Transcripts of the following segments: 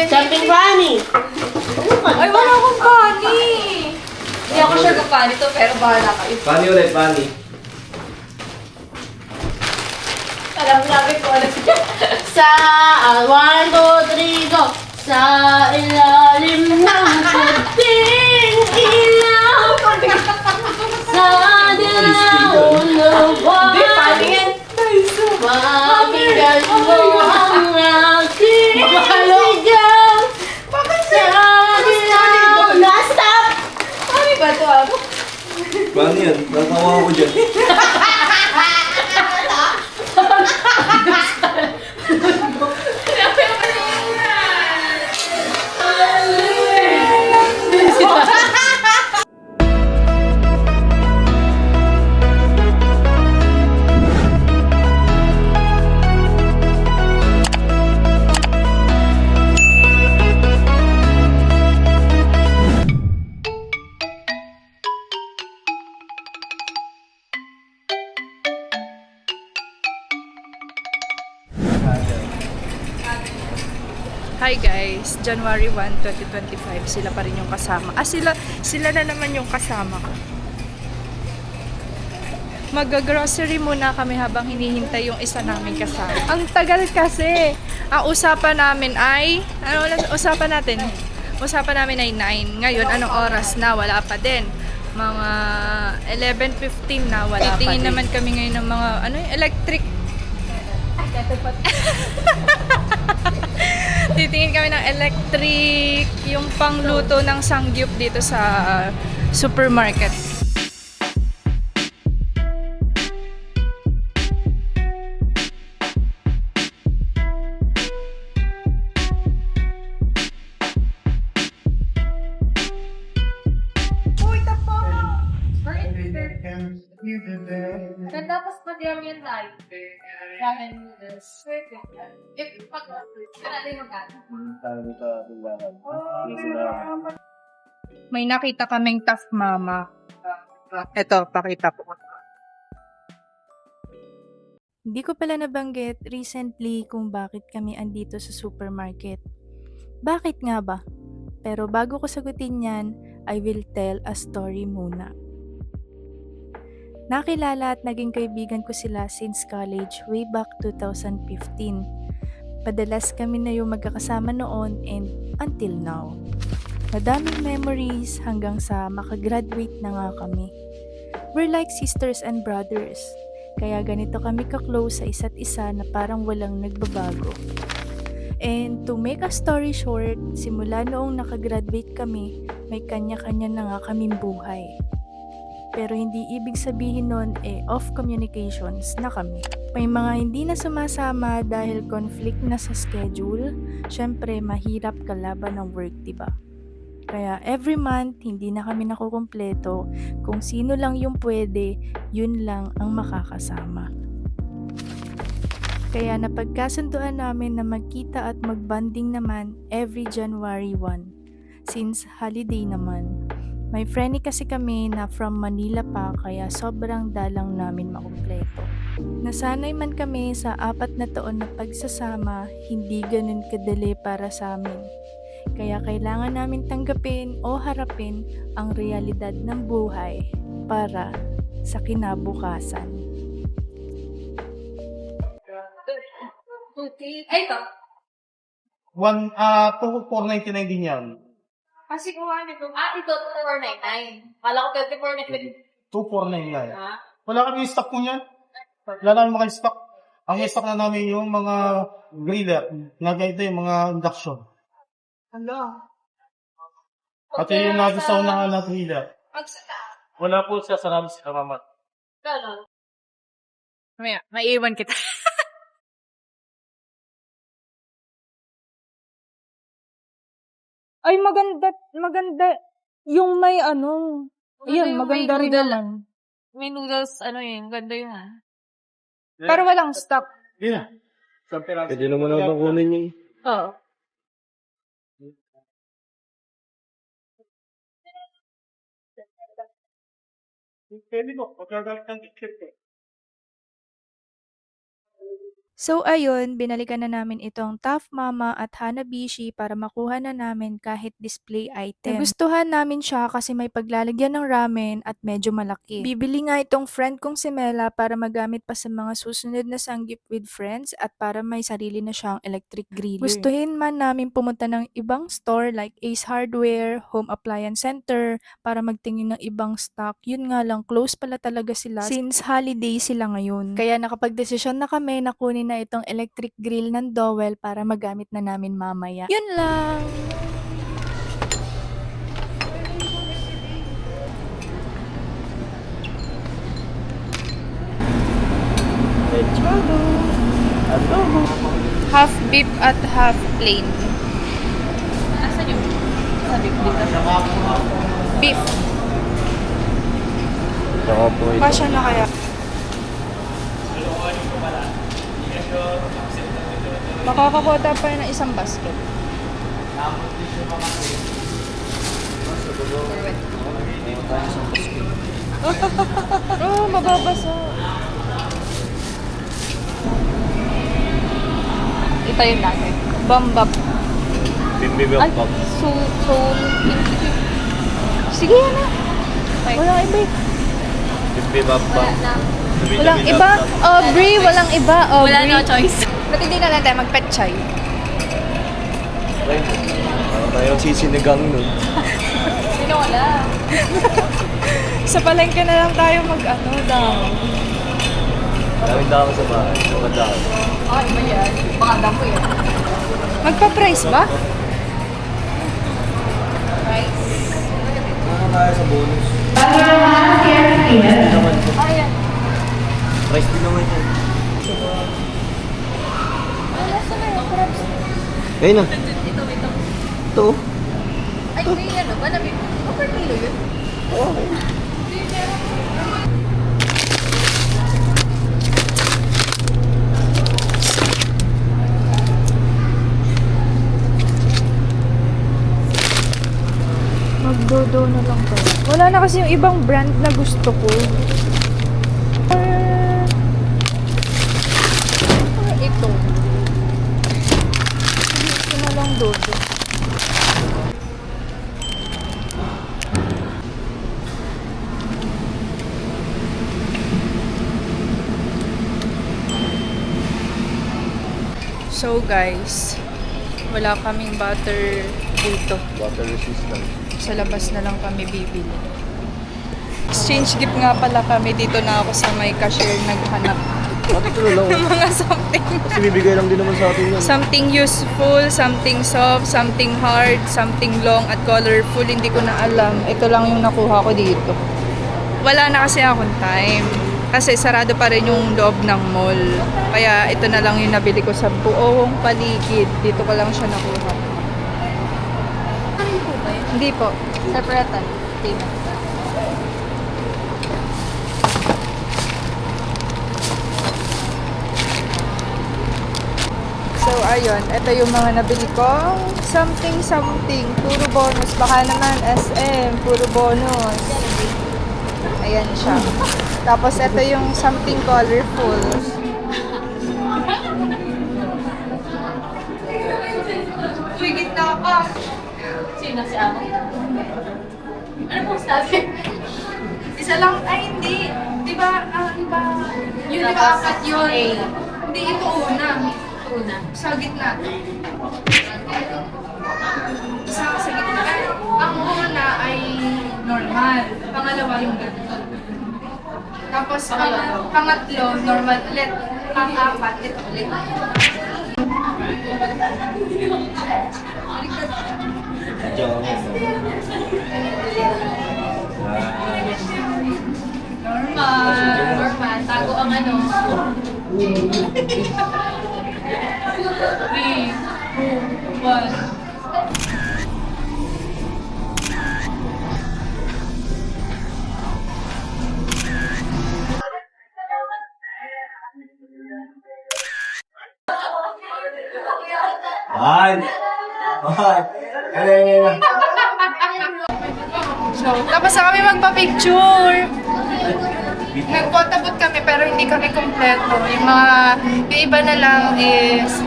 Jumping bunny! Ay, wala akong bunny! Hindi ako sure kung bunny to, pero bahala kayo. Bunny ulit, bunny. Alam namin ko alam siya. Sa 1, 2, 3, go! Sa ilalim ng puting ilaw sa dilaw na Hindi, funny yan. Mabigyan mo ang aking sigaw sa dilaw na stop! Funny ba ito ako? Bunny yan. Natawa ako dyan. Hi guys, January 1, 2025, sila pa rin yung kasama. Sila na naman yung kasama ko. Mag-grocery muna kami habang hinihintay yung isa namin kasama. Ang tagal kasi. Ang usapan namin ay, ano usapan natin? Usapan namin ay 9. Ngayon, anong oras na? Wala pa din. Mga 11:15 na, wala pa din. Tingin naman kami ngayon ng mga, electric. Titingin kami ng electric, yung pangluto ng sangyup dito sa supermarket. Uy, tapo! Tapos mag-yam yan tayo. Ramen noodles. Pag natin mag-ano. May nakita kaming tough mama. Ito, pakita ko. Hindi ko pala nabanggit recently kung bakit kami andito sa supermarket. Bakit nga ba? Pero bago ko sagutin yan, I will tell a story muna. Nakilala at naging kaibigan ko sila since college way back 2015. Padalas kami na yung magkakasama noon and until now. Madaming memories hanggang sa makagraduate na nga kami. We're like sisters and brothers. Kaya ganito kami ka-close sa isa't isa na parang walang nagbabago. And to make a story short, simula noong nakagraduate kami, may kanya-kanya na nga kaming buhay. Pero hindi ibig sabihin nun off communications na kami. May mga hindi na sumasama dahil conflict na sa schedule. Syempre, mahirap kalaban ng work, diba? Kaya every month, hindi na kami nakukumpleto. Kung sino lang yung pwede, yun lang ang makakasama. Kaya napagkasunduan namin na magkita at magbanding naman every January 1. Since holiday naman. May friendly kasi kami na from Manila pa kaya sobrang dalang namin makumpleto. Nasanay man kami sa 4 na taon na pagsasama, hindi ganun kadali para sa amin. Kaya kailangan namin tanggapin o harapin ang realidad ng buhay para sa kinabukasan. Ay, ito. 499 din yan. Kasi kung ano ito. Ito, 499. Kala ko 2499. 2499. Ha? Wala kami stock po yan. Wala namin mga stock. Ang stock na namin yung mga griller. Na ganito yung mga induction. Ano? At yung nagusaw na griller. Magsaka. Wala po siya sa namin sa mamat. Ganon. Maiiwan kita. Ay, maganda. Yung may ano. Ayun, maganda rin naman. May noodles, ganda yun ha. Pero walang stock. Hindi na. Isang piraso. Pwede naman ako kunin yung... Oo. Pwede mo. Pagkagalit ng ticket eh. So ayun, binalikan na namin itong Tough Mama at Hanabishi para makuha na namin kahit display item. Nagustuhan namin siya kasi may paglalagyan ng ramen at medyo malaki. Bibili nga itong friend kong si Mela para magamit pa sa mga susunod na sanggip with friends at para may sarili na siyang electric griller. Gustuhin man namin pumunta ng ibang store like Ace Hardware, Home Appliance Center para magtingin ng ibang stock. Yun nga lang, close pala talaga sila since holiday sila ngayon. Kaya nakapagdesisyon na kami na kunin na itong electric grill ng Dowel para magamit na namin mamaya. Yun lang! Half beef at half plain. Asan yung sa beef dito? Beef. Saka po ito. Pasya na kaya? Makakakota pa rin ng isang basket. Oh, mababasa. Ito yung dati. Bambap. Bimbibok Ay, pop. soul. Sige yan na. Walang iba eh. Bimbibok pop. Walang iba. Aubrey, walang iba. Aubrey. Wala no choice. Ba't hindi na lang tayo magpetchay? Parang tayong sisinigang nun. Sino wala? Sa palengke na lang tayo mag-ano daw. Daming dami sa bahay. Mga dami. Ah, iba yan. Baka mo yan. Magpa-price ba? Price. Ano tayo sa bonus? Ayan. Price din naman yan. Wala sa may crabs. Ayun na. Ito. Ito. Ay, may ano ba? Per kilo yun? Oo. Magdodo na lang tayo. Wala na kasi yung ibang brand na gusto ko. Ito. Ito na lang dodo. So guys, wala kaming butter dito. Water resistant. Sa labas na lang kami bibili. Exchange gift nga pala kami. Dito na ako sa may cashier naghanap Bakit ito lang? ng mga something. Kasi bibigay lang din naman sa atin yan. Something useful, something soft, something hard, something long at colorful. Hindi ko na alam. Ito lang yung nakuha ko dito. Wala na kasi akong time. Kasi sarado pa rin yung loob ng mall. Kaya ito na lang yung nabili ko sa buong paligid. Dito ko lang siya nakuha. Hindi po. Separate payment. So, ayun. Ito yung mga nabili ko. Something. Puro bonus. Baka naman SM. Puro bonus. Ayan siya. Tapos, ito yung something colorful. Uy, gitna ka. Sino si Amo? Ano pong sabi? Isa lang, ay hindi. Di ba, iba, yun, di ba apat yun? Hindi, ito una. Una. Sa gitna. Isa sa gitna. Ang una ay normal. Pangalawa yung ganito. Tapos, pangatlo, normal ulit. Pang-apat, ito ulit. Normal. Tago ang ano. 3, 2, 1. Ay! Ay! Ay! So, tapos na kami magpa-picture. Nagpotabot kami pero hindi kami kompleto. Yung iba na lang is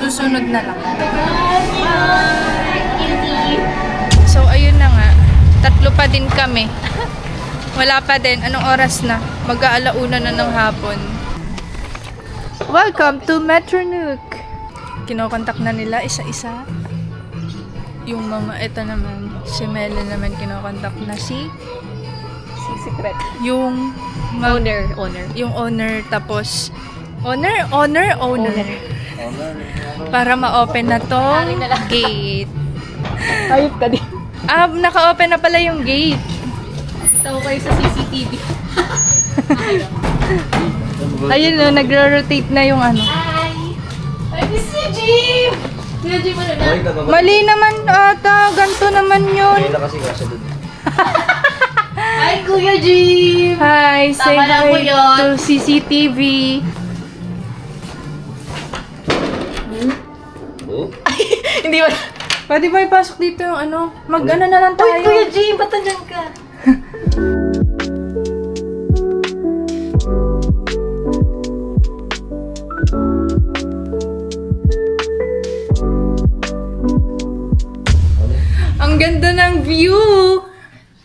susunod na lang. So, ayun na nga. 3 pa din kami. Wala pa din. Anong oras na? Mag-aalauna na ng hapon. Welcome to Metro Nook. Kinokontak na nila isa-isa. Yung mga, ito naman, si Mela naman kinokontak na si Secret. yung Owner. yung owner, tapos owner para ma-open na tong gate. Ayop ka din. Naka-open na pala yung gate. Tawo kayo sa CCTV. Ayun no, nagro-rotate na yung ano. I miss you, Jim! Kuya Jim, ano na? Okay, kababa. Mali naman ata, ganito naman yun. Kaya na kasi kasya dun. Hi, Kuya Jim! Hi, say Tama lang hi po yun. to CCTV. Oh? Hindi ba? Pwede ba ipasok dito yung ano? Mag-ano na lang tayo. Uy, Kuya Jim, ba't nandiyan ka? Ang ganda ng view!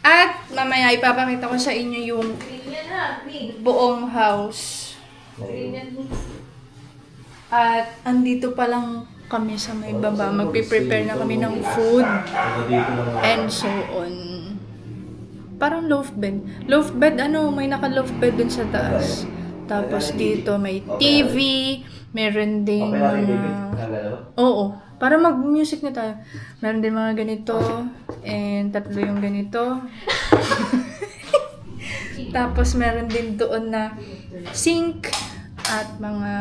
At mamaya ipapakita ko sa inyo yung buong house. At andito pa lang kami sa may baba. Magpe-prepare na kami ng food and so on. Parang loaf bed. Loaf bed, may naka-loaf bed dun sa taas. Tapos dito may TV, meron ding mga... Oo, para mag-music na tayo. Meron din mga ganito, and 3 yung ganito. Tapos meron din doon na sink at mga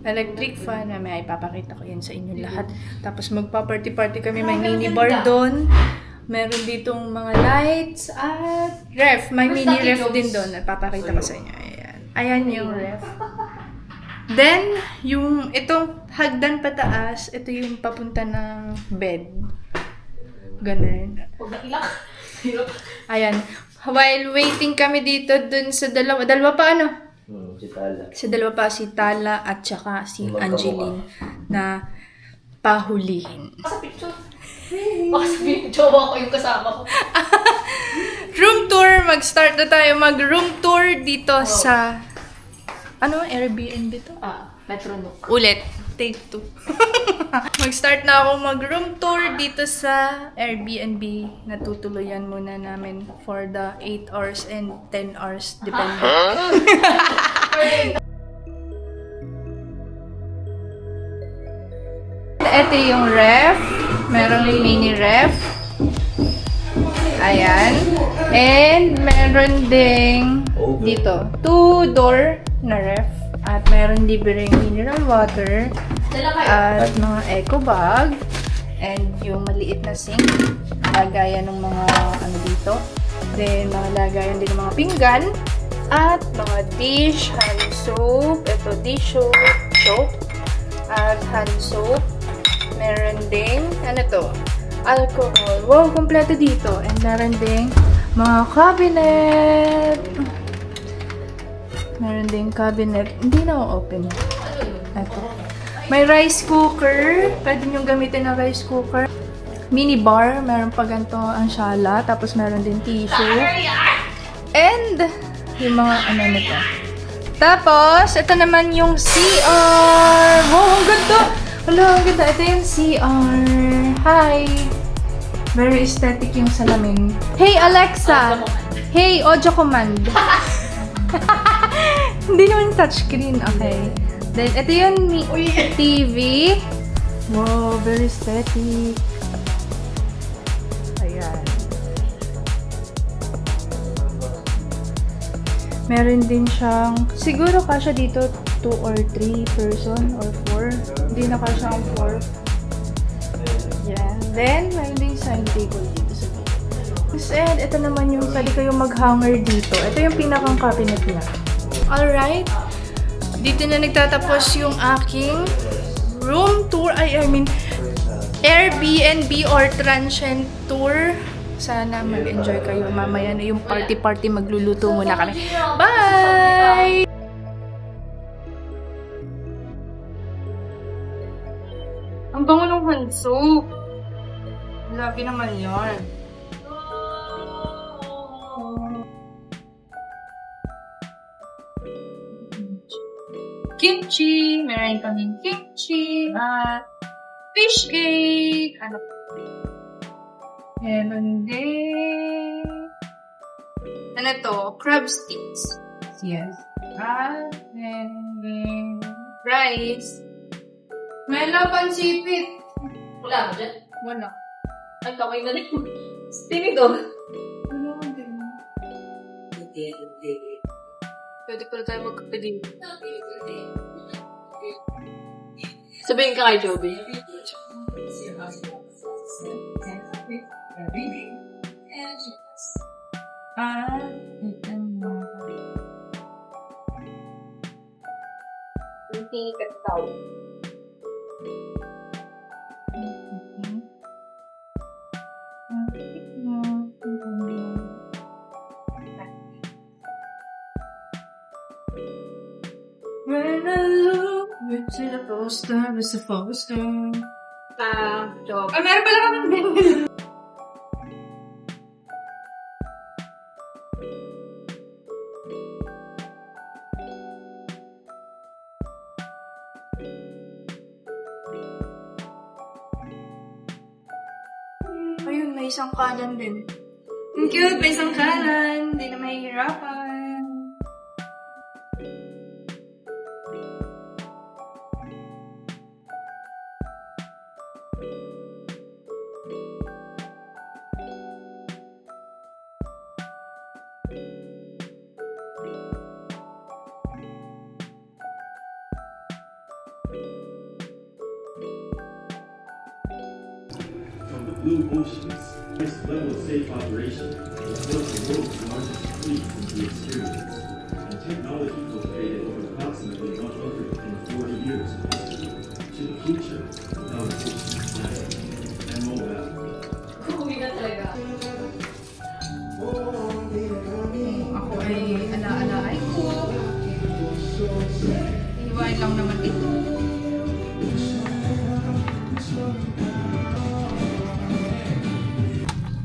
electric fan na may ipapakita ko yan sa inyo lahat. Tapos magpa-party-party kami, may minibar doon. Meron ditong mga lights at ref. May mini ref din doon. Papakita ko sa inyo. Ayan. Ayan yung ref. Then, yung itong hagdan pataas, ito yung papunta ng bed. Ganun. Huwag na ilak. Ayan. While waiting kami dito dun sa dalawa pa Si Tala. Sa dalawa pa si Tala at saka si Angeline na pahulihin. Sa picture. Baka sabihin, jowa ko yung kasama ko. Room tour, mag-start na tayo mag-room tour dito sa Airbnb to? Metro Nook. Ulit. Take 2. Mag-start na ako mag-room tour dito sa Airbnb. Natutuluyan muna namin for the 8 hours and 10 hours. Depende. Ito yung ref. Merong mini ref. Ayan. And meron ding dito 2-door na ref. At meron libreng mineral water. At mga eco bag. And yung maliit na sink. Lagayan ng mga dito. Then mga lagayan din ng mga pinggan. At mga dish, hand soap. Ito dish soap. At hand soap. Meron ding, alcohol. Wow, kompleto dito. And meron ding mga cabinet. Meron ding cabinet. Hindi na open. Ito. May rice cooker. Pwede nyo gamitin ng rice cooker. Mini bar. Meron pa ganito ang sala. Tapos meron din tissue. And yung mga nito. Tapos, ito naman yung CR. Wow, ang ganda! Wala, ang ganda. Ito yung CR. Hi! Very aesthetic yung salamin. Hey, Alexa! Hey, audio command. Hindi naman touchscreen. Okay. Then, ito yung TV. Wow, very aesthetic. Ayan. Meron din siyang, siguro kasya dito 2 or 3 person or 4. Hindi na kasya ang 4. Yan. Then, meron din side table dito sa gilid. And ito naman yung pwede kayong mag-hanger dito. Ito yung pinakang cabinet niya. Alright. Dito na nagtatapos yung aking room tour. I mean, Airbnb or transient tour Sana mag-enjoy kayo. Mamaya na yung party-party, magluluto muna kami. Bye! Ang bango ng hanso. Lagi naman yan. Kimchi! Meron kaming kimchi at fish cake! Ano pa? Meron din. Ano to? Crab sticks. Yes. At meron din rice. May laban sipit. Wala mo dyan? Wala. Ay, kamay na rin. Tinito. Wala din. Pwede pala tayo magkape din. Sabihin ka kay Joby. Ito mo. Hindi ka tao. When I look into the poster, it's a poster. Job. Ay, meron pala kami ganyan. Ayun, may isang kanan din. Ang cute, may isang kanan. Hindi na mahihirapan. From the blue oceans, this level of safe operation was built the world's largest fleet into experience, and technology cultivated over approximately 140 years of history to the future without efficient data and mobile. Kukuwi na talaga. Ako ay ala-alaay ko. Iiwain lang naman ito.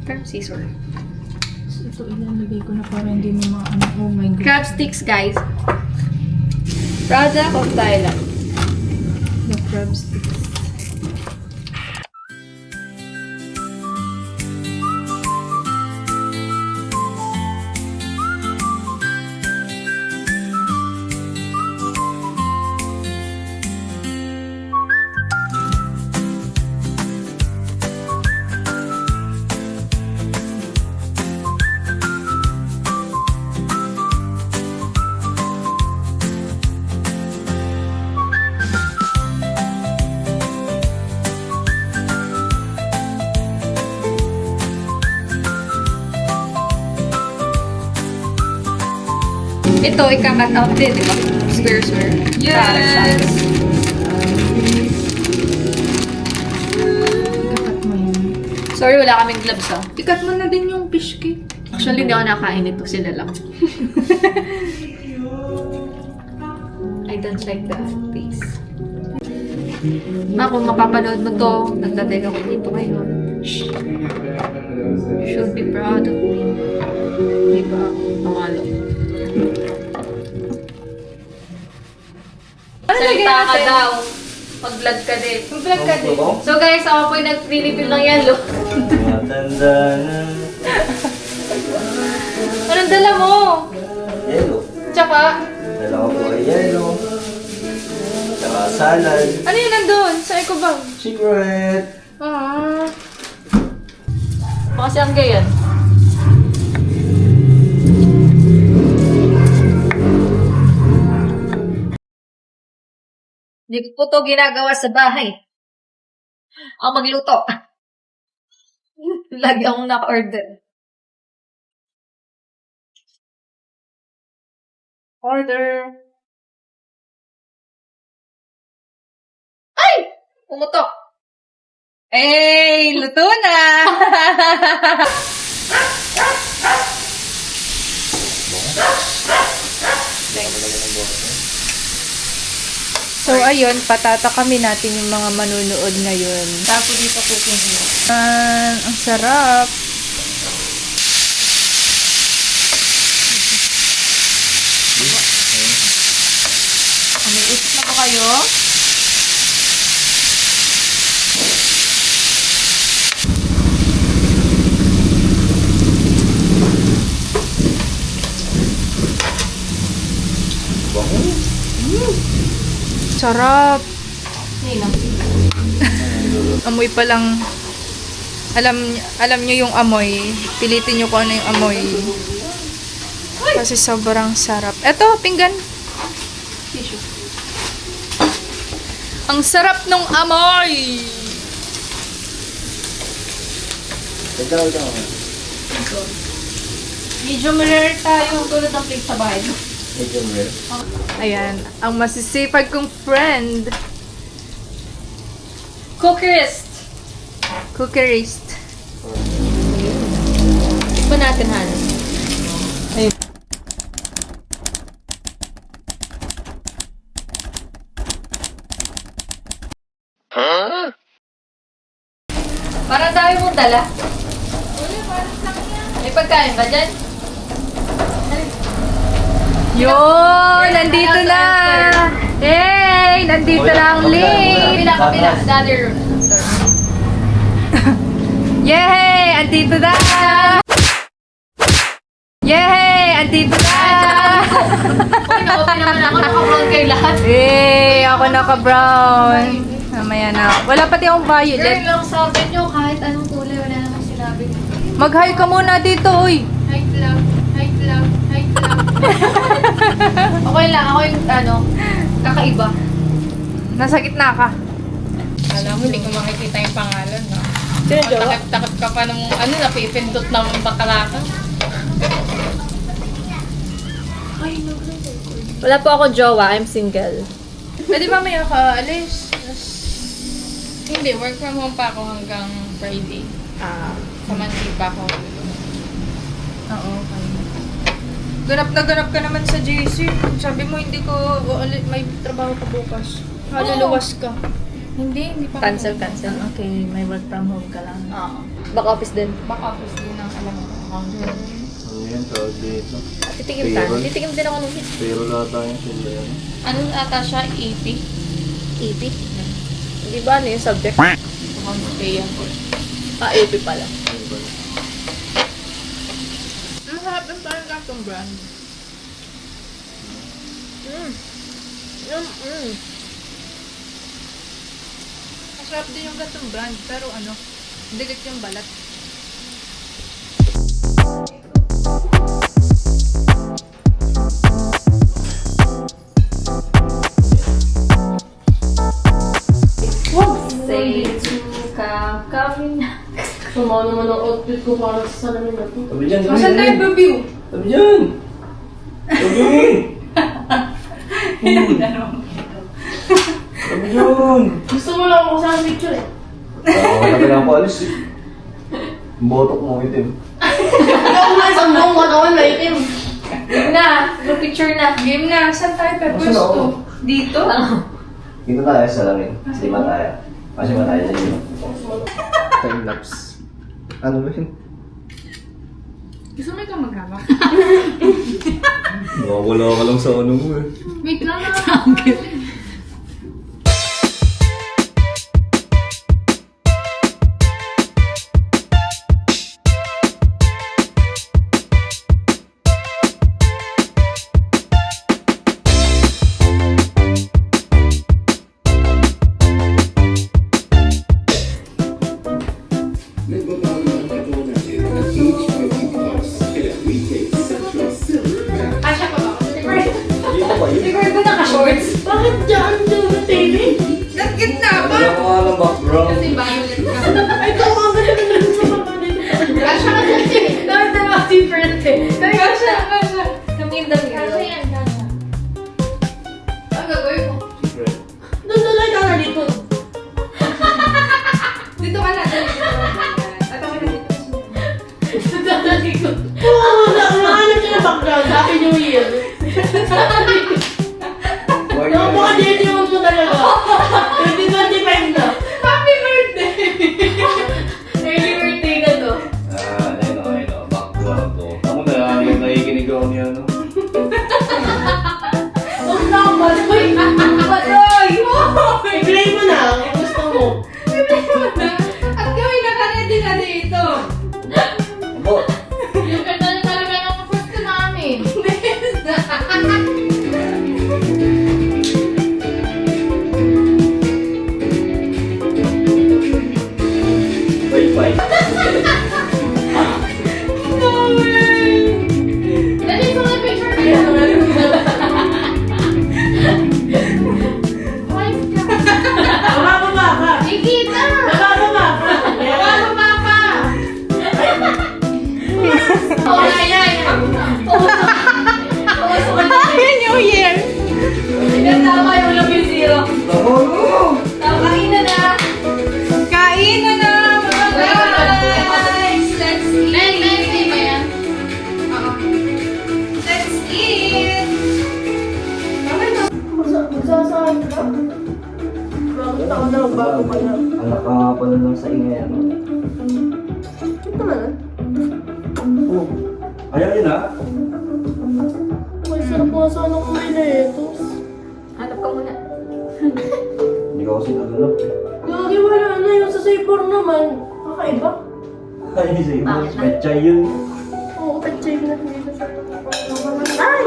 Crab scissor. Ito ilalagay ko na para hindi mo oh my god. Crab sticks, guys. Product of Thailand. The crab sticks. Ito, ika-cut out din, di ba? Square. Yes! Ikakat mo yun. Sorry, wala kaming gloves, ah. Ikat mo na din yung fish cake. Actually, hindi ako nakain nito. Sila lang. I don't like the taste. Ma, kung mapapanood mo to, nagtatag ako dito ngayon. Shh. Should be proud of me. Di ba? Pamalo. Salita ka daw. Mag-vlog ka din. Mag-vlog ka din. So guys, ako po yung nag-refill ng yelo. Matanda na. Anong dala mo? Yelo. Tsaka, Dala ko po ay yelo. Tsaka salad. Ano yun nandun? Sa eco bag? Secret. Ah. baka siyang gayan. Hindi ko po to ginagawa sa bahay. Ang magluto. Lagi akong naka-order. Order. Ay! Pumutok. Eh, luto na! So, ayun, patatakamin natin yung mga manunood ngayon. Tapos dito cooking mo. Ang sarap. May isip na po kayo? Sarap. Ninang. Amoy pa lang. Alam nyo yung amoy. Pilitin nyo kung ano yung amoy. Kasi sobrang sarap. Eto, pinggan. Tissue. Ang sarap nung amoy! Medium rare tayo tulad ng plate sa bahay. Medium rare. Ayan, ang masisipag kong friend. Cookerist. Cookerist. Tikman natin, Han. Parang dami mong dala. May pagkain ba dyan? Yun! Nandito na! Hey! Nandito na ang link! Kapila. The other room. Yay! Andito na! Yay! Andito na! Uy, na-open naman ako. Naka-brown kayo lahat. Yay! Ako naka-brown. Mamaya na. Wala pati akong Girl, violet. lang sabi nyo, kahit anong kulay, wala naman sinabi. Mag-hi ka muna dito, uy! Height lang, height lang, height lang. Okay lang, ako yung kakaiba. Nasa gitna ka. Alam mo, hindi ko makikita yung pangalan, no? Takip-takip ka pa ng, napipindot ng bakala ka. Wala po ako jowa, I'm single. Pwede ba may ka alis? Hindi, work from home pa ako hanggang Friday. Sa Mantipa ako. Oo, okay. Ganap ka naman sa JC. Sabi mo hindi ko may trabaho ka bukas. Haluluwas ka. Hindi pa. Cancel. Okay, may work from home ka lang. Oo. Back office din. Back office din ang alam mo. Accountant. Ano yan, tawag dito? Titikim ka. Payroll. Titikim din ako nung Pero lahat tayo sila yan. Ano ata siya? 80? EP. Hindi ba ano yung subject? Accounts payable. EP pala. Ano ba? Ang harap ng parang gatong brand. Masarap din yung gatong brand, pero dikit yung balat. Say to kami na. Sumama naman ang outfit ko para sa salamin na to. Sabi dyan, Saan tayo review? Sabi dyan! Sabi dyan! Sabi dyan! Gusto mo lang ako sa picture eh. Wala ka lang paalis eh. Botok mo itim. Ikaw nga, isang buong katawan na itim. Game na. Picture na. Game na, saan tayo Nasaan ako? pepesto? Dito? Dito tayo sa salamin. Lima tayo. Kasi ba tayo sa lima? Time-lapse. Ano ba yun? Gusto mo ikaw maghawak? Wala ka lang sa ano mo eh. Wait lang na. Dito ba yun? Siguro ko naka-shorts. Bakit dyan yung TV? Sa gitna ba? Wala ko nga lang background. Kasi violet ka. Ay, tama ba yung Kasha ka kasi. Dapat na mga different eh. Kasha. Namindang yun. Kasha yan, kasha. Ang gagawin mo? Secret. Doon na lang ka dito. Dito ka na. At ako na dito. Doon na dito. Oo, nahanap siya ng background. Happy New Year. Why you Mga Digimon mo talaga. 2025 na. Happy birthday! Early birthday ka to. Ayun o. Back to. Ako na, yung nakikinig ako niya, no? Huwag na ako batoy. Batoy! I-play mo na kung gusto mo. At kami naka-ready na dito. Opo. Yung ganda na talaga ng first ko namin. Wi-Fi. Dali ko nga picture na. Bababa ka. Ikita! Bababa ka. Bababa pa! Oh, ay. New Year! Tama yung labi zero. Kain na na. Kain na na, mga guys! Let's eat! Next day ba yan? Let's eat! Magsasahan ka? Bakit ako na bago pa na? Anak ka nga pala lang sa ingay, ano? Ito naman. Oh. Ayaw yun, ha? May sarap nga sana kumain na etos. Hanap ka muna. Hindi ko kasi naganap, eh. Lagi wala na yung sa Saipor naman. Kakaiba. Ay, sa'yo, mas petchay yun. Oo, pag-check na dito sa... Ay!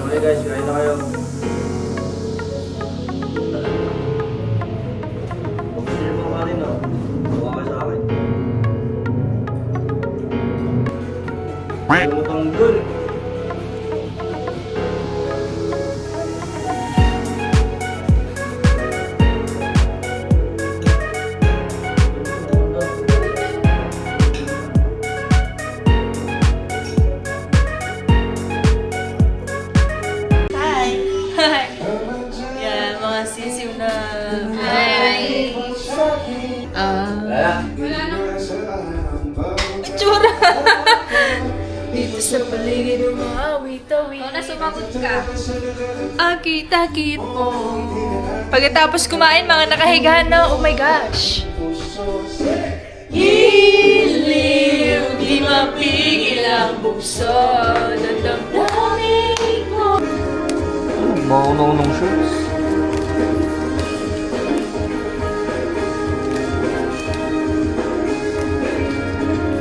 Okay guys, kain na kayo. Pag-share mo ka rin, no? Buka ka sa akin. Ayaw mo tanggol. Yan, mga sisiw na... Ay. Kaya, Wala na. Itsura! Dito sa paligid ng mga awit-awit. Oh, nasumagot ka. Akit-akit mo. Pagkatapos kumain, mga nakahiga na, oh my gosh. Giliw, di mapigil ang bukso ng damdamin ko. maunong shorts.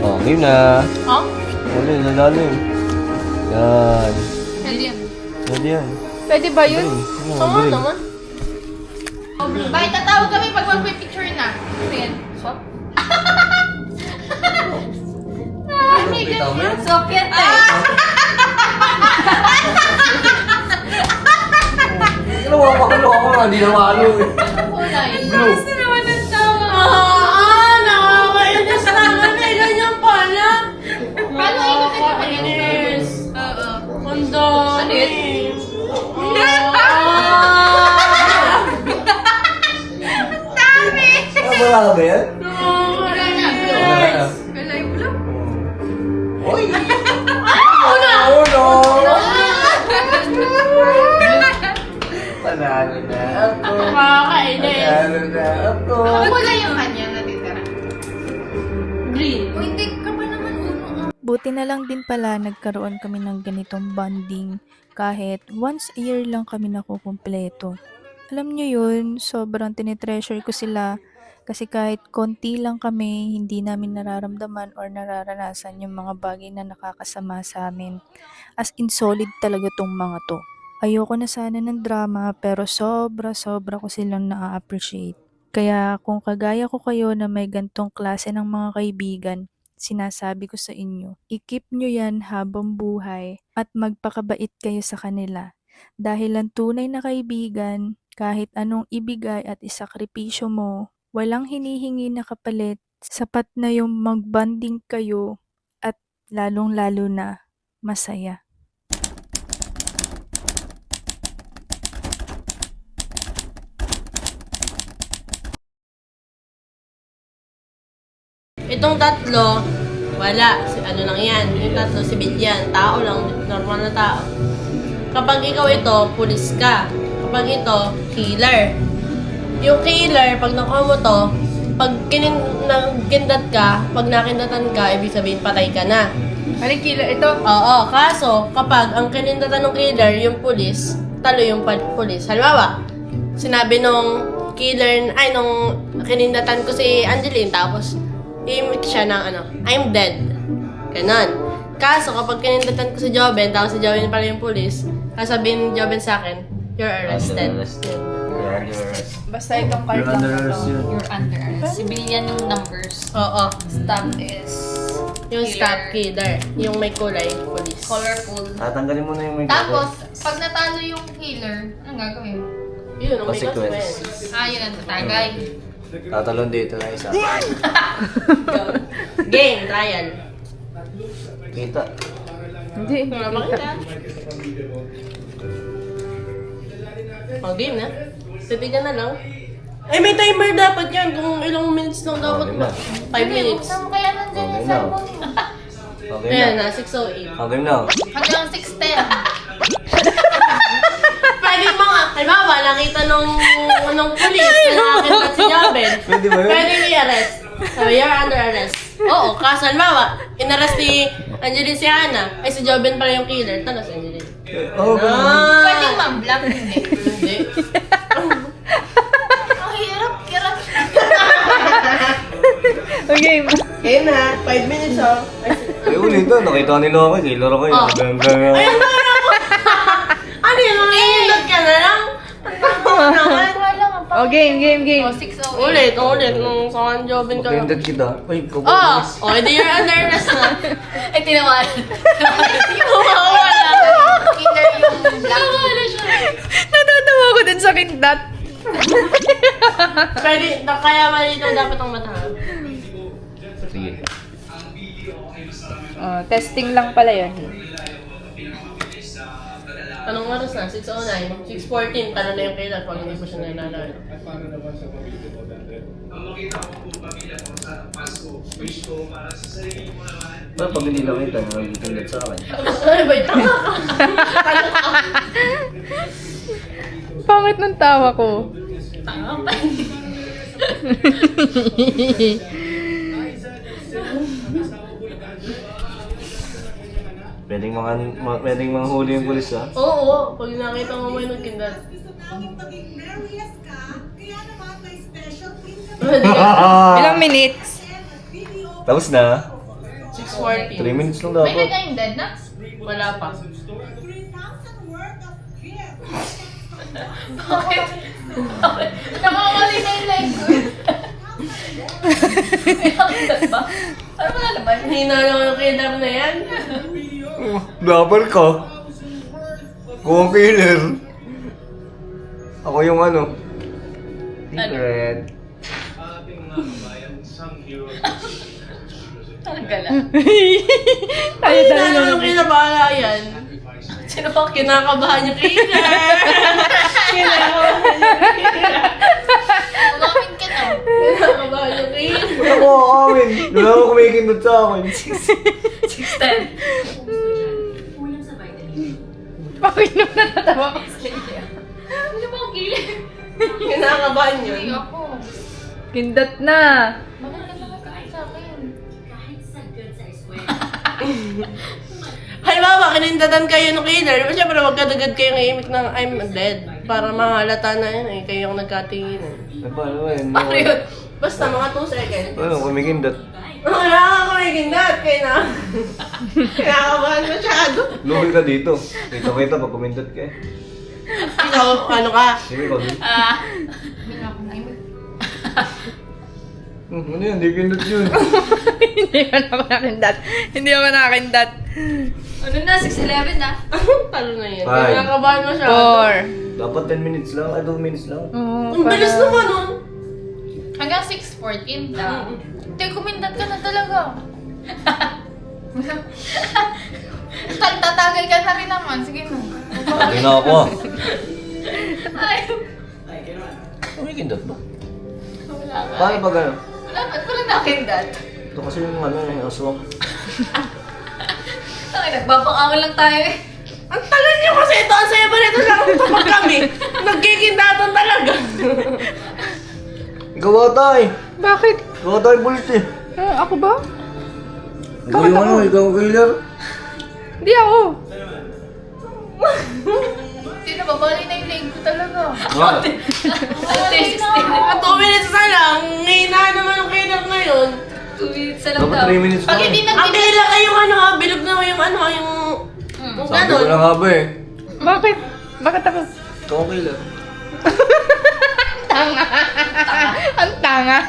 Oh, game na. Oh? Lalim, lalalim. Yan. Pwede yan. Pwede yan. Pwede ba yun? Oo naman. Bakit tatawag kami pag magpipicture na? Ayan. Swap. Ay, may ganyan. Swap yan tayo. Ano ako nga, hindi na malo eh. Anong kulay? Blue. Gusto naman ng tawa. Nakakainis naman eh. Ganyan pala. Paano ikot ito? Nakakainis. Oo. Ang dami. Ano yun? Wala ka ba yan? Wala na. Wala na. Kulay blue. Oy! Oh no! Panalo na ako. Nakakainis. Panalo na ako. Ano kulay yung kanya natitira? Green. O hindi ka pa naman uno. Buti na lang din pala nagkaroon kami ng ganitong bonding kahit once a year lang kami nakukumpleto. Alam nyo yun, sobrang tinitreasure ko sila kasi kahit konti lang kami, hindi namin nararamdaman or nararanasan yung mga bagay na nakakasama sa amin. As in solid talaga tong mga to. Ayoko na sana ng drama pero sobra ko silang na-appreciate. Kaya kung kagaya ko kayo na may gantong klase ng mga kaibigan, sinasabi ko sa inyo, i-keep nyo yan habang buhay at magpakabait kayo sa kanila. Dahil ang tunay na kaibigan, kahit anong ibigay at isakripisyo mo, walang hinihingi na kapalit, sapat na yung magbanding kayo at lalong-lalo na masaya. Itong tatlo, wala. Ano lang yan. Yung tatlo, civilian. Tao lang. Normal na tao. Kapag ikaw ito, pulis ka. Kapag ito, killer. Yung killer, pag nakuha mo to, pag kindat ka, pag nakindatan ka, ibig sabihin patay ka na. Aling kilo ito? Oo, kaso kapag ang kinindatan ng killer, yung pulis, talo yung pulis. Halimbawa, sinabi nung killer, ay nung kinindatan ko si Angeline, tapos imik siya ng ano, I'm dead. Ganon. Kaso kapag kinindatan ko si Joven, tapos si Joven pala yung pulis, sasabihin ni Joven sa akin, you're arrested. You're under arrest. Basta itong card You're lang under na arrest to. yun. You're under arrest. Civilian yung numbers. Oo. Stamp is Yung stop killer. Yung may kulay, police. colorful. Tanggalin mo na yung may Tapos, pag natalo yung killer, anong gagawin? Yun, ang may Consequence. consequence. Yun ang tatagay. Tatalon dito na isa. Game, trial. Kita. Hindi, hindi. Wala makita. Oh, game na. Titigan na lang. Ay, may timer dapat yan. Kung ilang minutes lang dapat. Game na. 5 minutes. Saan mo kaya nandiyan yung Okay na. cellphone mo? Okay Ayan na. na, 6:08. Okay na. Hanggang 6:10. Pwede mga, halimbawa, nakita nung pulis na nakakita si Joven. Pwede ba yun? Pwede i-arrest. Sabi, you're under arrest. Oo, kaso halimbawa, in-arrest ni Angeline si Hannah. Ay, si Joven pala yung killer. Talo si Angeline. Oo, ganun. Pwede yung ma-block, hindi. Hindi. Ang hirap. Okay. Game na, 5 minutes oh. Eh, ulit na. Nakita nila ako. Kailan ako yun. Oh. Ganda. Ayun na ako. Ano yun? Nanginilot ka na lang? Oh, game. Oh, 6:08. Ulit. Nung sa Joven ka lang. Pindot kita. Uy, Oh, oh, edi you're under arrest na. Ay, tinawalan. Wala. Killer yung black. Natatawa ko dun sa kindat. Pwede, kaya malito dapat ang mata. Sige. Oh, testing lang pala yun. Anong oras na? 6:09. 6:14. Talo na yung kailan pag hindi pa siya nananalo. Pero pag hindi nakita, nagpindot sa akin. Ay, ba ito? Pangit ng tawa ko. Pwedeng mga huli yung pulis ha. Oo, pag nakita mo may nagkindat. Ilang minutes? Tapos na. 6:40. 3 minutes lang May dapat. nagayong dead na? Wala pa. Bakit? Nakakali na yung leg ko. May nakagdat ba? Ano wala naman? Hina lang yung kidnap na yan. Double ka. Kung ang killer. Ako yung ano. Secret. Talaga lang. Tayo Hina lang yung kinabahala yan. Sino ba Kinakabahan yung killer. Kinakabahan yung killer. Umamin ka na. Kinakabahan yung killer. Wala ko amin. Wala ko kumikindot sa akin. 6:10. Bakit nung natatawa ko sa iyo? Ano ba ang killer? Kinakabahan Hindi yun. ako. Kindat na. Bakit ka naman sa akin? Halimbawa, kinindatan kayo ng killer. Siyempre, magkadagad kayong imik ng I'm dead. Para mahalata na yun eh. Kayo yung nagkatinginan. Paano ba yun? Ano yun? Basta mga 2 seconds. Paano kumikindot? Wala ka kumikindat. Kaya na. Kinakabahan masyado. Luwi ka dito. Kita pag kumindot ka eh. Ikaw, ano ka? Sige, Kobe. Ano yan? Di kindot yun. Hindi ako nakindat. Hindi ako nakindat. Ano na? 6:11 na? Talo na yun. Five. Kinakabahan masyado. 4. Dapat 10 minutes lang. Ay, 2 minutes lang. Ang bilis naman nun. Hanggang 6:14 na. Hindi, kumindat ka na talaga. Tatagay ka na rin naman. Sige na. Okay na ako ah. Ay. May kindat ba? Wala ka. Paano ba gano'n? Wala, ba't wala nakindat? Ito kasi yung ano, yung aswang. Ay, nagbabangawan lang tayo eh. Ang tagal niyo kasi ito. Ang saya ba nito lang kapag kami? Nagkikindatan talaga. Ikaw ata eh. Bakit? Ikaw ata yung pulis eh. Ako ba? Ikaw yung ano, ikaw yung killer. Hindi ako. Sino ba? Bali na yung leg ko talaga. Bakit? 2 minutes na lang. Ngina naman ang kailan ngayon. 2 minutes na lang Dapat daw. 3 minutes Pag na. hindi Ang kailan kayong ano ha, bilog na yung ano, yung... Yung Sabi ko ganon. na nga ba eh. Bakit? Bakit ako? Ikaw ang killer. Ang tanga.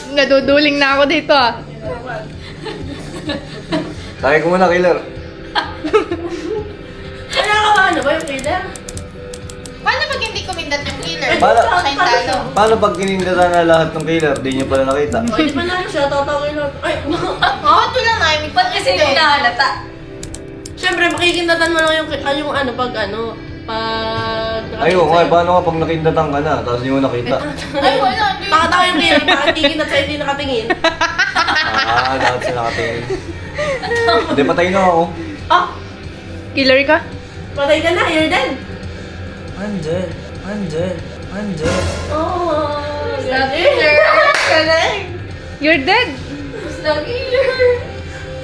Naduduling na ako dito ah. Tayo ko muna, killer. Kaya ka ba ano ba yung killer? Paano pag hindi kumindat yung killer? Paano? Kayong talo. Paano pag kinindatan na lahat ng killer, di nyo pala nakita? O, di pa na siya, tatawin lang. Ay, Bakit wala na? May Ba't kasi yung nahalata? siyempre, makikindatan mo lang yung ano, pag ano, pag... Ayun, nga, paano ka pag nakindatan ka na, tapos di mo nakita? Ay, wala. Hindi. Pakatawa yung killer, bakit kikindat sa'yo, hindi nakatingin? Dapat sila nakatingin. Hindi, patay na ako. Ah, Killer ka? patay ka na, you're dead. I'm dead. I'm dead. I'm dead. Oh, The killer. You're dead. Who's the killer?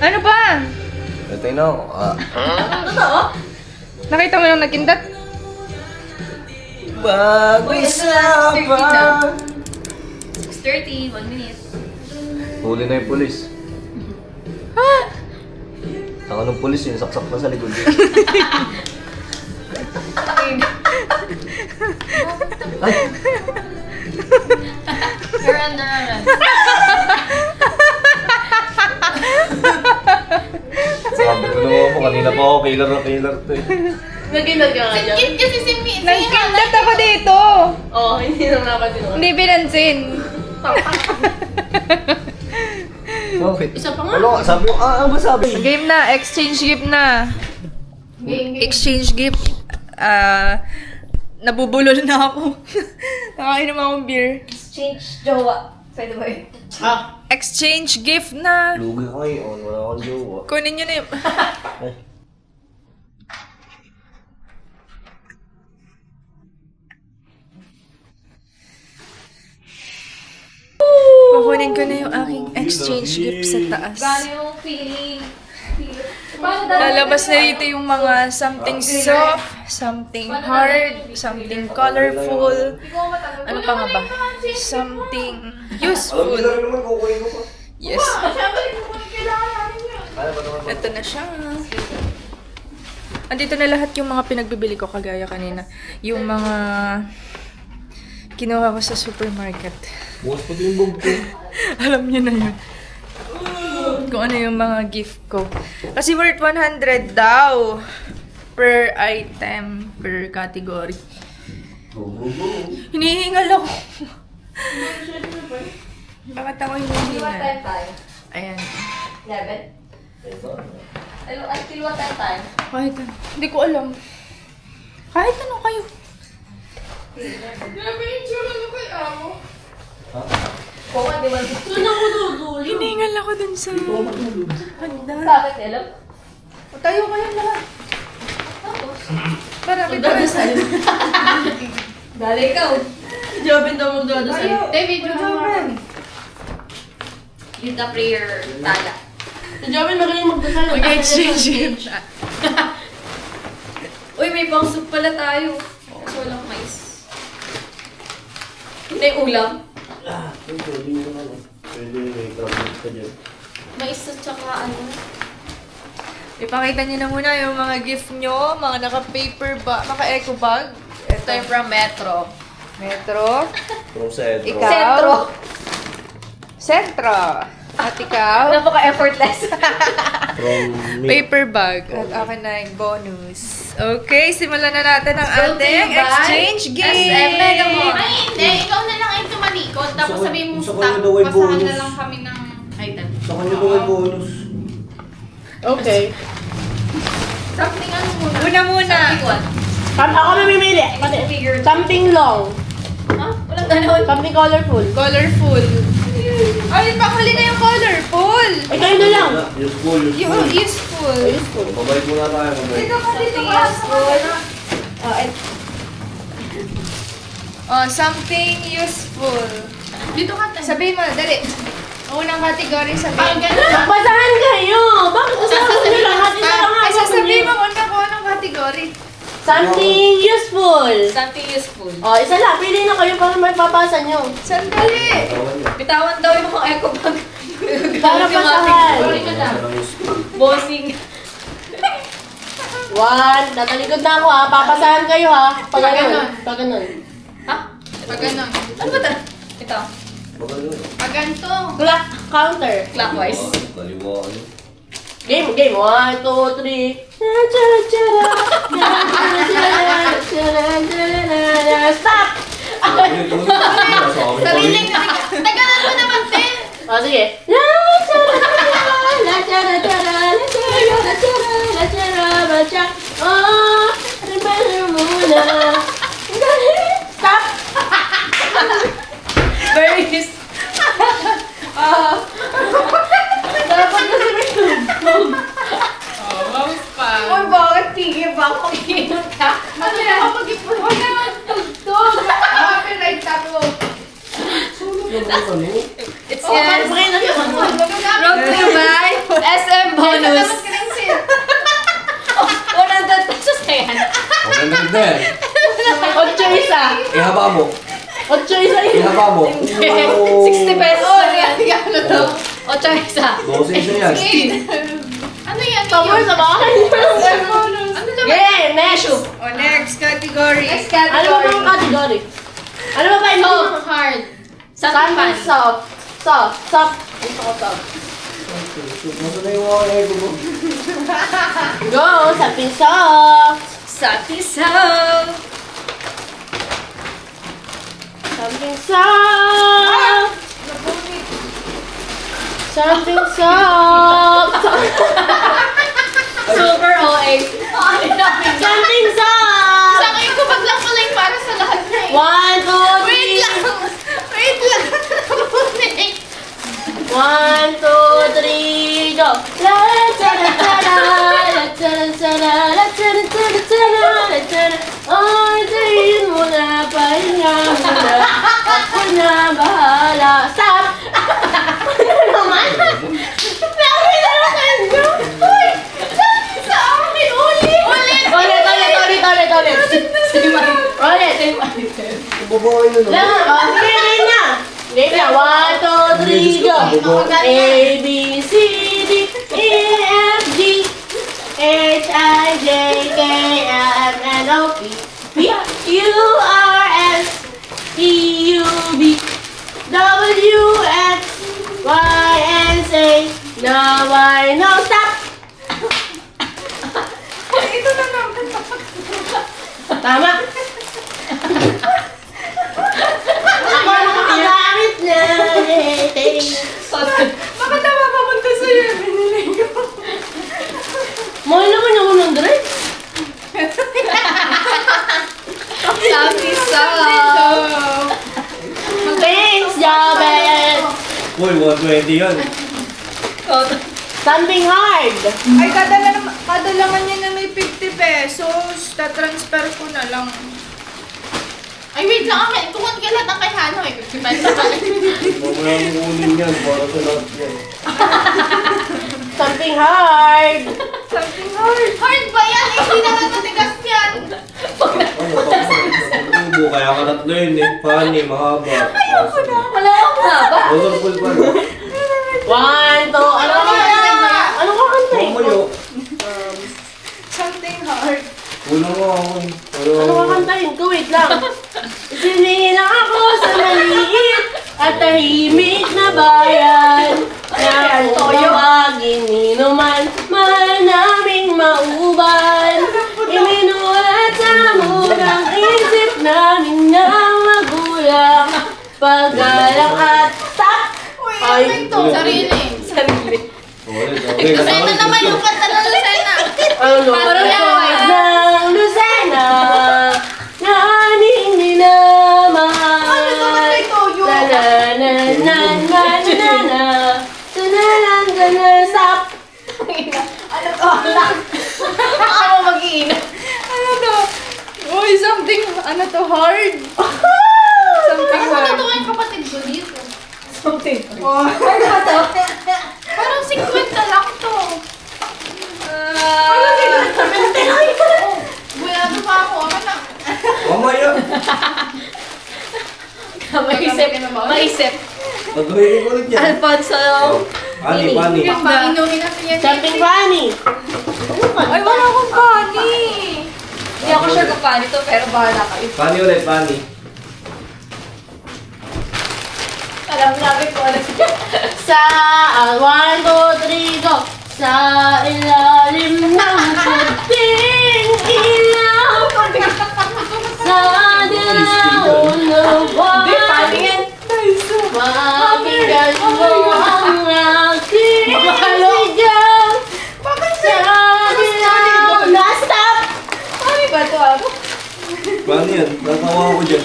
Ano ba? Patay na ako. Totoo? Nakita mo lang nakindat? Pag-usapan. 6:30, 1 minute. Huli na yung pulis. Saka nung pulis yun, saksak pa sa likod yun. Ay! You're under arrest. Sabi ko naman mo, kanina pa ako killer na killer to eh. Naginag ka nga dyan. Kit kasi si Mi. Nagkindat ako dito. Oo, hindi na napansin ko. Hindi pinansin. Bakit? Isa pa nga. Wala nga, sabi ko, ano ba sabi? Game na. Exchange gift na. Exchange gift. Nabubulol na ako. Nakainom akong beer. Change jowa. By the way. Ah, Exchange gift na. Lugi ka ngayon, wala akong jowa. Kunin nyo na yung... Ay. Kukunin ko na yung aking exchange gift sa taas. Gano'n yung feeling? Lalabas na dito yung mga something soft, something hard, something colorful. Ano pa nga ba? Something useful. naman, kukunin ko pa. Yes. Ito na siya. Andito na lahat yung mga pinagbibili ko kagaya kanina. Yung mga kinuha ko sa supermarket. Bukas pati yung bog ko. Alam niyo na yun. Kung ano yung mga gift ko. Kasi worth 100 daw. Per item, per category. Hinihingal ako. Bakit ako hinihingal? tayo? Ayan. 11? Until what time? Kahit ano. Hindi ko alam. Kahit ano kayo. grabe yung tsura mo kay Amo. Kung di ba? saan ako dudul? Hinihingal ako dun sa hagdan. Bakit, alam? Tayo kayo lahat. Para kita na sa... Dali ikaw. Jobin daw magdadasal. David, yung Lead the prayer. Tala. Si Jobin magaling magdasal. Mag-exchange gift. Uy, may pang soup pala tayo. Kaso walang mais. Hindi ulam. Pwede may tablet ka dyan. Mais at saka ano. Ipakita niyo na muna yung mga gift nyo, mga naka-paper bag, naka-eco bag. Ito yung from Metro. Metro. From Centro. Ikaw? Sentro. Sentro. At ikaw? Napaka-effortless. From me. Paper bag. At akin na yung bonus. Okay, simulan na natin ang ating Bye. exchange game. SM Mega Mall. Ay, hindi. Ikaw na lang ay tumalikod. Tapos Sa- sabihin mo sa stop. kanya daw ay Pasahan bonus. na lang kami ng item. Sa kanya daw ay bonus. Okay. Something ano muna? Una muna. Something what? Ako mamimili. Figure. Something long. Ha? Walang ganon. Something colorful. Colorful. Ay, panghuli na yung colorful. Ay, kayo na lang. Useful, Yung useful. useful. Mabait muna tayo, mabait. Something useful. Something useful. Dito ka tayo. Sabihin mo, dali. Unang category Parang sabihin. ganun. Magpasahan kayo. Bakit kasama nyo lang? Hati sa lang Ay, ako. sasabihin mo muna kung anong category. Something useful. Something useful. Oh, isa lang. Pili na kayo para may papasa nyo. Sandali. Bitawan daw yung mga eco bag. Para pasahan. Bossing. One. Natalikod na ako ha. Papasahan kayo ha. Pag ganun. Pag ganun. Ha? Pag ganun. Ano ba ito? Ito. Pag ganito. Clock counter. Clockwise. Kaliwa. Game. 1, 2, 3. Stop! Sariling na. Tagalan mo naman, te. O, sige. Oh, remember muna. Stop! Very Dapat kasi may tugtog. Oh, mouse pa. Uy, bakit piggy ba ako? Ka? Ano yan? Kapag-ipon. Huwag na magtugtog. Copyright ako. It's Oh, yes. okay na yun. Brought to you by SM Bonus. 100 pesos na yan. Okay na rin yan. 8 isa. Ihaba mo. 8 isa yun. Ihaba mo. 60 pesos na yan. Ano to? 8 isa. 12 isa yan. Ano yan? Tama sa bahay. Ano naman? Yeah, next. O, next category. Next Ano ba category. ang category? Ano ba ba ito? So hard. Something fun. Something soft. Soft. Gusto ko soft. Nasa na yung mga ego mo? Go, something soft. Satisal. Something soft. Something soft. Super OA. Something soft. Sa ngayon ko lang pala yung para sa lahat na eh. 1, 2, 3. Wait lang. Wait lang. 1, 2, 3, go! La ta da ta da, la ta da ta da, la ta da ta da ta da, la ta da. Oh, tayin mo na, pahinga mo na, ako na bahala. Stop! Ano naman? Dami na lang kayo! Uy! Sabi sa akin, ulit! Ulit! Babae na Lang, oh, sige, game na! Game na, 1, 2, 3, go! A, B, C, D, E, F, G, H, I, J, K, L, M, N, O, P, Q, R, S, T, U, V, W, X, Y, and Z. No, why, no, stop! Ito na naman. Tama! Ako nakagamit na. Bakit naman papunta sa'yo yung binili ko? Mahal naman yung 100. Satisal. Thanks, Jabet! Uy, 120 yan. Something hard. Ay, kadala man niya na may 50 pesos. Ta-transfer ko na lang. Ay, wait lang. Tungkol ka lahat ang kay Hano eh. 55 na pala. Mamaya mo kunin yan. Para sa lahat yan. Something hard. Something hard. Hard ba yan? Eh, hindi naman matigas yan. Ubo, kaya ka tatlo yun eh. Funny, mahaba. Ayoko na. Wala akong haba. Colorful pa. 1, 2, ano kakanta eh? Mamayo. Something hard. Kulang nga ako eh. Ano kakantahin ko? Wait lang. Sinila ako sa maliit at tahimik na bayan. na umawagin inuman, mahal naming mauban. Iminulat sa mugang isip namin na magulang. Paggalang at tak! Ay, Sarili. Lucena naman yung kanta ng Lucena. ang lungkot ng Lucena na hindi na mahal. Stop! Ano to? Ako mag-iingat. Ano to? Uy, something, ano to, hard. Something Ano hard. to yung kapatid ko dito? Something. Ano ba to? Parang 50 lang to. Bulado pa ako. Ako na. Mamaya! Maisip. Pag-uwi ko ulit yan. Alfonso. Pani. Pang-inumin natin yan. Something funny. Ay, wala akong pani. Hindi ako sure kung pani to, pero bahala kayo. Pani ulit, pani. Alam namin ko ano. Sa 1, 2, 3, go! Sa ilalim ng puting ilaw, sa dalaon ng buwan, mabigyan mo ang aking sigaw. Sa dilaw na stop! Ano ba to ako? Pani yan. Natawa ako dyan.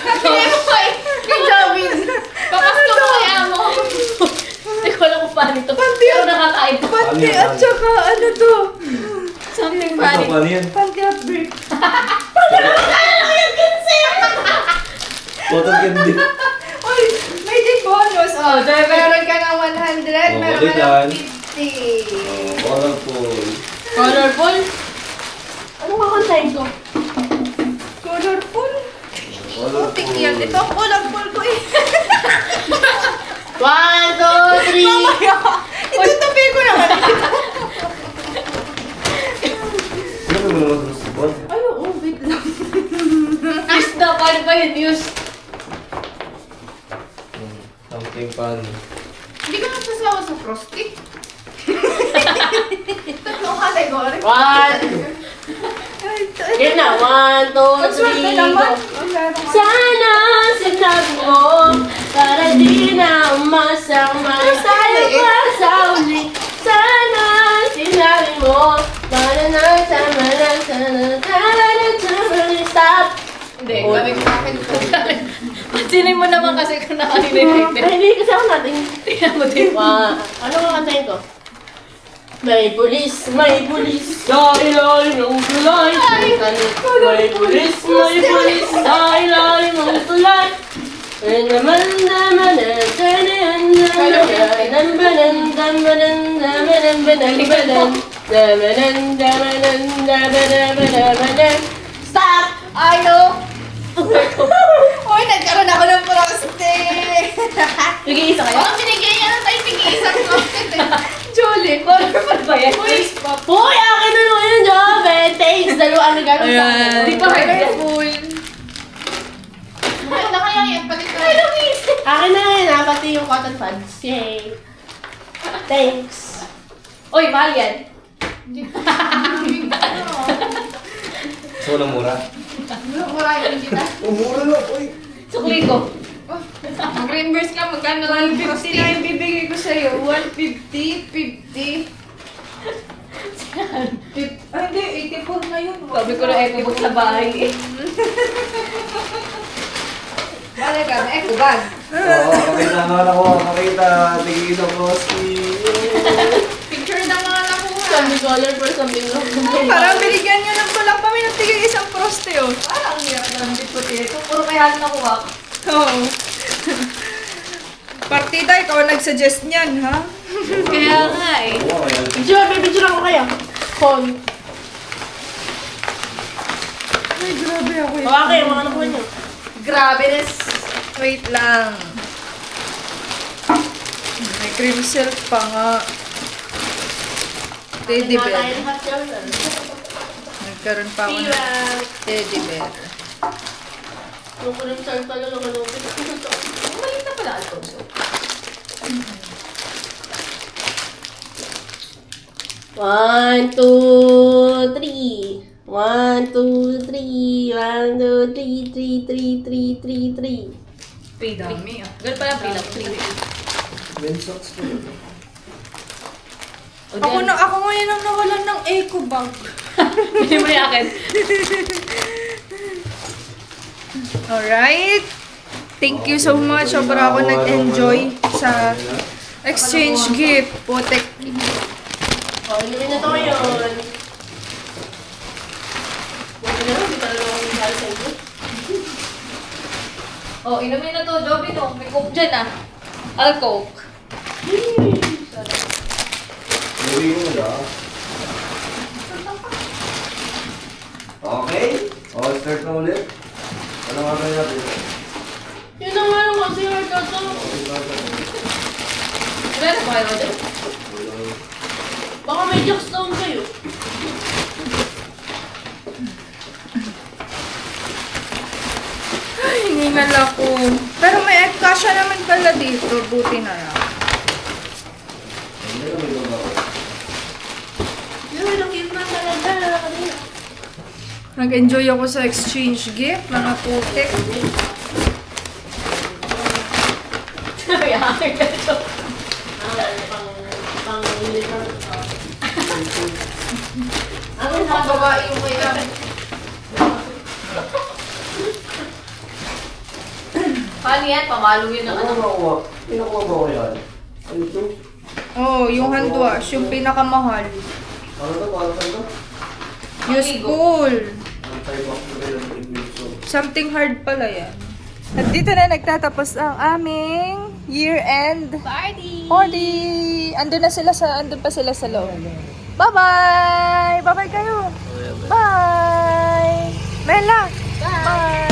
Good job, Vin. Papasko ko kaya mo. Hindi ko alam kung paano ito. Pero nakakain to. Pani yan. At saka, ano to? Something Ito, funny. pani yan. Panty upbreak. Total candy. Uy, may din bonus. Oh, dahil meron ka ng 100, Oh, meron ka ulitan. ng 50. Colorful. Colorful? Ano kakantayin ko? Colorful. Putik yan. Colorful. Ito ang colorful ko eh. 1, 2, 3. Mamaya, itutupi ko naman. Ano ba naman sa spot? Ay, oo, wait lang. News na. Paano ba yun news? Something funny. Hindi ka nagsasawa sa frosty. Tatlong category. 1. Yan na. 1, 2, 3, Maswerte naman. go. Sana sinabi mo para di na umasang tayo pa sa uli. Sana sinabi mo para na sama na stop. Hindi, gawin ko sa akin. Pansinin mo naman kasi kung nakalimutin. Hindi kasi ako natin. Tingnan mo din. Ano nga kantayin ko? May pulis sa ilalim ng tulay. May pulis sa ilalim ng tulay. Stop! I know! Uy, nagkaroon ako ng proste! Nag-iisa kayo? Baka binigyan niya na tayo tig-isang proste. Julie, colorful ba yan? Uy, akin na naman yung job eh. Thanks, dalawang regalo sa akin. Di ba colorful? Maganda kaya yan, pati tayo. Akin na yun ah, pati yung cotton pads. Yay. Thanks. Uy, mahal yan. So, walang mura? Mura yung kita. Mura lang, uy. Sukli ko. Mag-reimburse ka, magkano lang yung 50 na yung bibigay ko sa'yo. 150, 50. Ay, hindi, 84 na yun. Sabi ko na eco sa bahay eh. Bale ka, may eco bag. Oo, pakita nga ako. Pakita. Tigil isang rosti. Picture na mga nakuha. Something colorful, something long. Parang binigyan nyo ng kulang kami ng tigil isang proste, oh. Parang hirap na ng bitputi ito. Puro kaya nakuha. Oo. Partida, ikaw ang nag-suggest niyan, ha? Kaya nga eh. Oo, ayan. Picture ako kayo. Phone. Ay, grabe ako yun. Hawakan yung mga nakuha niyo. Grabe na. Wait lang. May cream silk pa nga. Teddy bear. Tayo lahat yan. Nagkaroon pa ako ng P-Wax. teddy bear. Nung ko rin saan pala nakalupit. Maliit na pala Alfonso. One, two, three. 1, 2, 3. 1, 2, 3, 3, 3, 3, 3, 3. Dami ah. Ganun pala pila. 3. Men socks ko. Ako ngayon ang nawalan ng eco bag. Hindi mo yung akin. Alright. Thank you so much. Sobra ako nag-enjoy sa exchange gift. Putek. Oh, inumin na to yun. Buti na lang, di pala naman yung sa inyo. Oh, inumin na to, Joby no. May coke dyan ah. Al-coke. Uwi mo na. Okay. O, start na ulit. Ano nga na natin? Yun na nga lang kasi hard na to. Wala na ba kayo dyan? Baka may jackstone kayo. Ay, hiningal ako. Pero may kasya naman pala dito. Buti na lang. Hindi na may babaw. Yun, ang cute na talaga. Kanina. Nag-enjoy ako sa exchange gift. Mga putek. May akin ka to. Pang militar. Ano mga babae yung may akin? Paano yan? Pamalo yun ang ano. Pinakuha ba ko yan? Ano ito? Oh, yung hand wash. Yung pinakamahal. Ano ito? Para saan ito? Useful. Ang type of liquid soap. Something hard pala yan. At dito na nagtatapos ang aming year-end party! Andun pa sila sa loob. Bye-bye! Bye-bye kayo! Bye! Mela! Bye!